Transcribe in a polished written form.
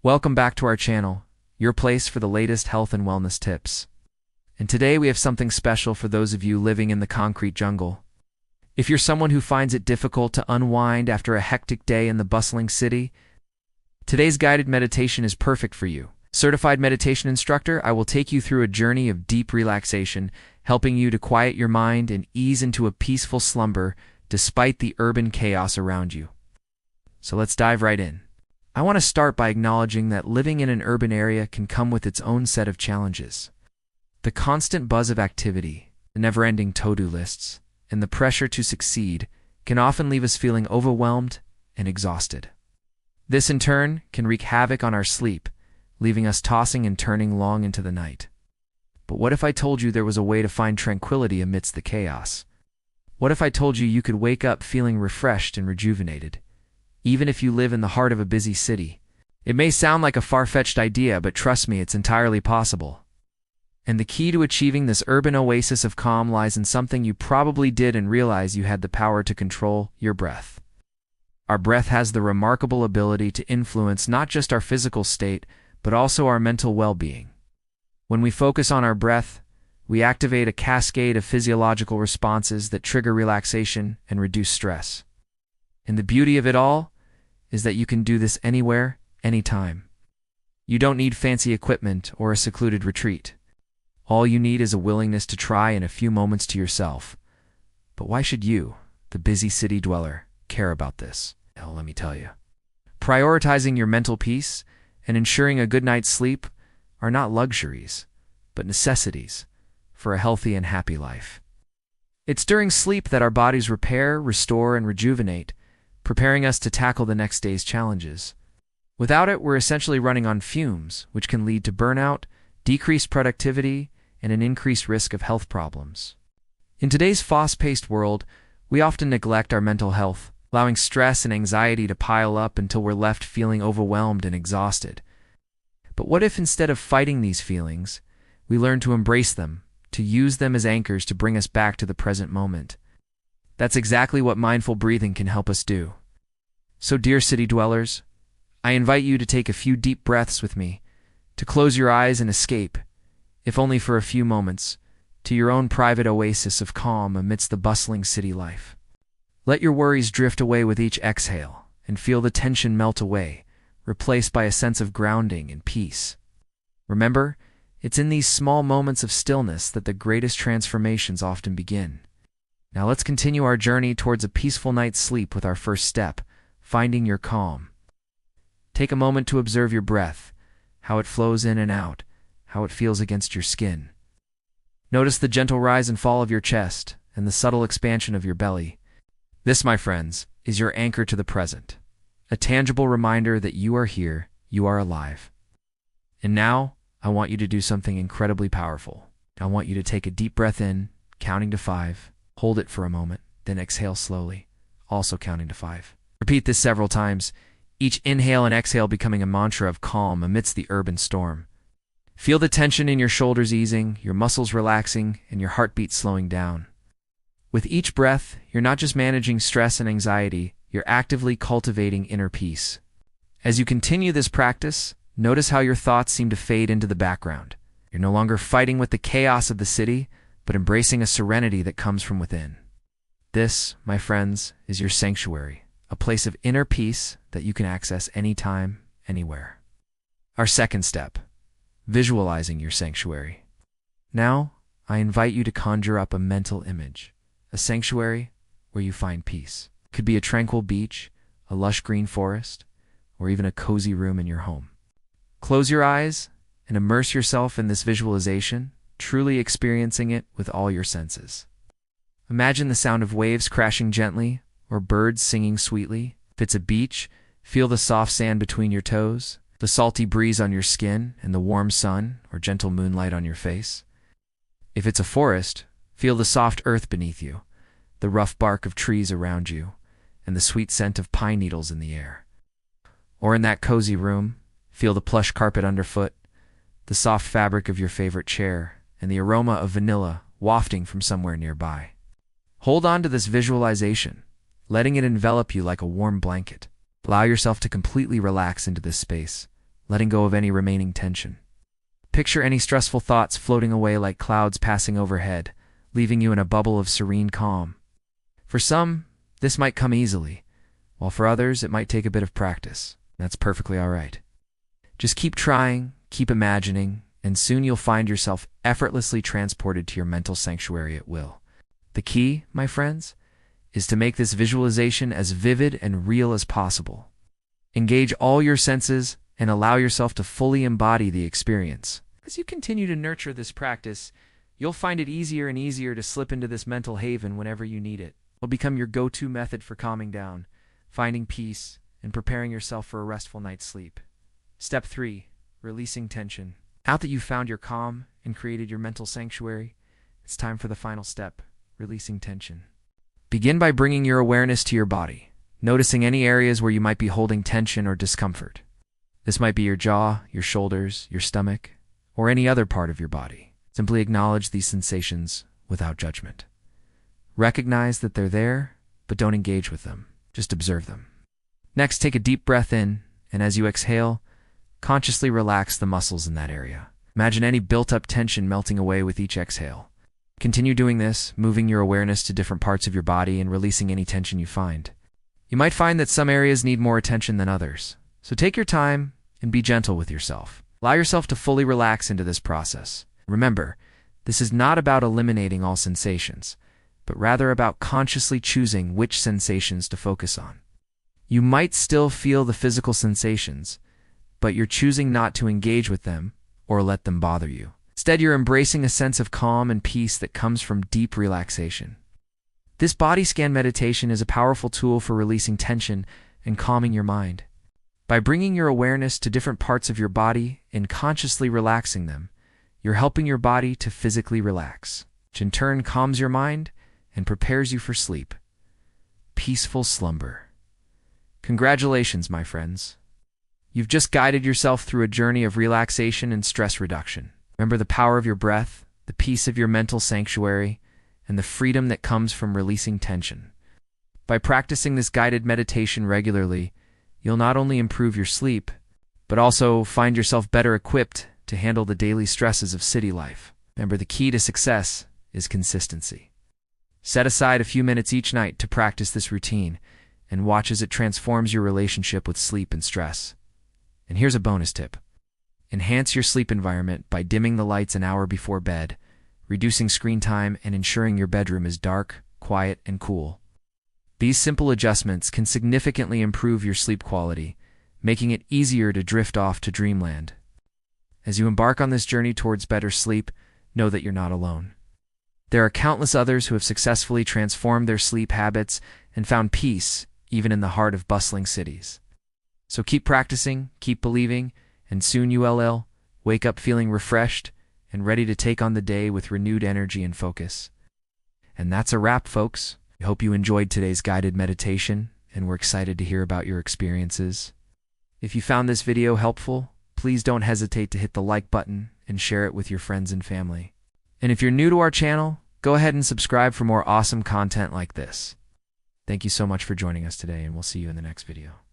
Welcome back to our channel, your place for the latest health and wellness tips. And today we have something special for those of you living in the concrete jungle. If you're someone who finds it difficult to unwind after a hectic day in the bustling city, today's guided meditation is perfect for you. Certified meditation instructor, I will take you through a journey of deep relaxation, helping you to quiet your mind and ease into a peaceful slumber despite the urban chaos around you. So let's dive right in. I want to start by acknowledging that living in an urban area can come with its own set of challenges. The constant buzz of activity, the never-ending to-do lists, and the pressure to succeed can often leave us feeling overwhelmed and exhausted. This, in turn, can wreak havoc on our sleep, leaving us tossing and turning long into the night. But what if I told you there was a way to find tranquility amidst the chaos? What if I told you you could wake up feeling refreshed and rejuvenated, even if you live in the heart of a busy city? It may sound like a far-fetched idea, but trust me, it's entirely possible. And the key to achieving this urban oasis of calm lies in something you probably didn't realize: you had the power to control your breath. Our breath has the remarkable ability to influence not just our physical state, but also our mental well-being. When we focus on our breath, we activate a cascade of physiological responses that trigger relaxation and reduce stress. And the beauty of it all is that you can do this anywhere, anytime. You don't need fancy equipment or a secluded retreat. All you need is a willingness to try and a few moments to yourself. But why should you, the busy city dweller, care about this? Well, let me tell you. Prioritizing your mental peace and ensuring a good night's sleep are not luxuries, but necessities for a healthy and happy life. It's during sleep that our bodies repair, restore, and rejuvenate, preparing us to tackle the next day's challenges. Without it, we're essentially running on fumes, which can lead to burnout, decreased productivity, and an increased risk of health problems. In today's fast-paced world, we often neglect our mental health, allowing stress and anxiety to pile up until we're left feeling overwhelmed and exhausted. But what if, instead of fighting these feelings, we learn to embrace them, to use them as anchors to bring us back to the present moment? That's exactly what mindful breathing can help us do. So, dear city dwellers, I invite you to take a few deep breaths with me, to close your eyes and escape, if only for a few moments, to your own private oasis of calm amidst the bustling city life. Let your worries drift away with each exhale, and feel the tension melt away, replaced by a sense of grounding and peace. Remember, it's in these small moments of stillness that the greatest transformations often begin. Now let's continue our journey towards a peaceful night's sleep with our first step, finding your calm. Take a moment to observe your breath, how it flows in and out, how it feels against your skin. Notice the gentle rise and fall of your chest and the subtle expansion of your belly. This, my friends, is your anchor to the present, a tangible reminder that you are here, you are alive. And now, I want you to do something incredibly powerful. I want you to take a deep breath in, counting to 5. Hold it for a moment, then exhale slowly, also counting to 5. Repeat this several times, each inhale and exhale becoming a mantra of calm amidst the urban storm. Feel the tension in your shoulders easing, your muscles relaxing, and your heartbeat slowing down. With each breath, you're not just managing stress and anxiety, you're actively cultivating inner peace. As you continue this practice, notice how your thoughts seem to fade into the background. You're no longer fighting with the chaos of the city, but embracing a serenity that comes from within. This, my friends, is your sanctuary, a place of inner peace that you can access anytime, anywhere. Our second step, visualizing your sanctuary. Now, I invite you to conjure up a mental image, a sanctuary where you find peace. It could be a tranquil beach, a lush green forest, or even a cozy room in your home. Close your eyes and immerse yourself in this visualization, truly experiencing it with all your senses. Imagine the sound of waves crashing gently or birds singing sweetly. If it's a beach, feel the soft sand between your toes, the salty breeze on your skin, and the warm sun or gentle moonlight on your face. If it's a forest, feel the soft earth beneath you, the rough bark of trees around you, and the sweet scent of pine needles in the air. Or in that cozy room, feel the plush carpet underfoot, the soft fabric of your favorite chair, and the aroma of vanilla wafting from somewhere nearby. Hold on to this visualization, letting it envelop you like a warm blanket. Allow yourself to completely relax into this space, letting go of any remaining tension. Picture any stressful thoughts floating away like clouds passing overhead, leaving you in a bubble of serene calm. For some, this might come easily, while for others, it might take a bit of practice. That's perfectly all right. Just keep trying, keep imagining, and soon you'll find yourself effortlessly transported to your mental sanctuary at will. The key, my friends, is to make this visualization as vivid and real as possible. Engage all your senses and allow yourself to fully embody the experience. As you continue to nurture this practice, you'll find it easier and easier to slip into this mental haven whenever you need it. It'll become your go-to method for calming down, finding peace, and preparing yourself for a restful night's sleep. Step 3. Releasing tension. Now that you've found your calm and created your mental sanctuary, it's time for the final step, releasing tension. Begin by bringing your awareness to your body, noticing any areas where you might be holding tension or discomfort. This might be your jaw, your shoulders, your stomach, or any other part of your body. Simply acknowledge these sensations without judgment. Recognize that they're there, but don't engage with them. Just observe them. Next, take a deep breath in, and as you exhale, consciously relax the muscles in that area. Imagine any built-up tension melting away with each exhale. Continue doing this, moving your awareness to different parts of your body and releasing any tension you find. You might find that some areas need more attention than others, so take your time and be gentle with yourself. Allow yourself to fully relax into this process. Remember, this is not about eliminating all sensations, but rather about consciously choosing which sensations to focus on. You might still feel the physical sensations, but you're choosing not to engage with them or let them bother you. Instead, you're embracing a sense of calm and peace that comes from deep relaxation. This body scan meditation is a powerful tool for releasing tension and calming your mind. By bringing your awareness to different parts of your body and consciously relaxing them, you're helping your body to physically relax, which in turn calms your mind and prepares you for sleep. Peaceful slumber. Congratulations, my friends. You've just guided yourself through a journey of relaxation and stress reduction. Remember the power of your breath, the peace of your mental sanctuary, and the freedom that comes from releasing tension. By practicing this guided meditation regularly, you'll not only improve your sleep, but also find yourself better equipped to handle the daily stresses of city life. Remember, the key to success is consistency. Set aside a few minutes each night to practice this routine and watch as it transforms your relationship with sleep and stress. And here's a bonus tip. Enhance your sleep environment by dimming the lights an hour before bed, reducing screen time, and ensuring your bedroom is dark, quiet, and cool. These simple adjustments can significantly improve your sleep quality, making it easier to drift off to dreamland. As you embark on this journey towards better sleep, know that you're not alone. There are countless others who have successfully transformed their sleep habits and found peace even in the heart of bustling cities. So keep practicing, keep believing, and soon you'll wake up feeling refreshed and ready to take on the day with renewed energy and focus. And that's a wrap, folks. We hope you enjoyed today's guided meditation, and we're excited to hear about your experiences. If you found this video helpful, please don't hesitate to hit the like button and share it with your friends and family. And if you're new to our channel, go ahead and subscribe for more awesome content like this. Thank you so much for joining us today, and we'll see you in the next video.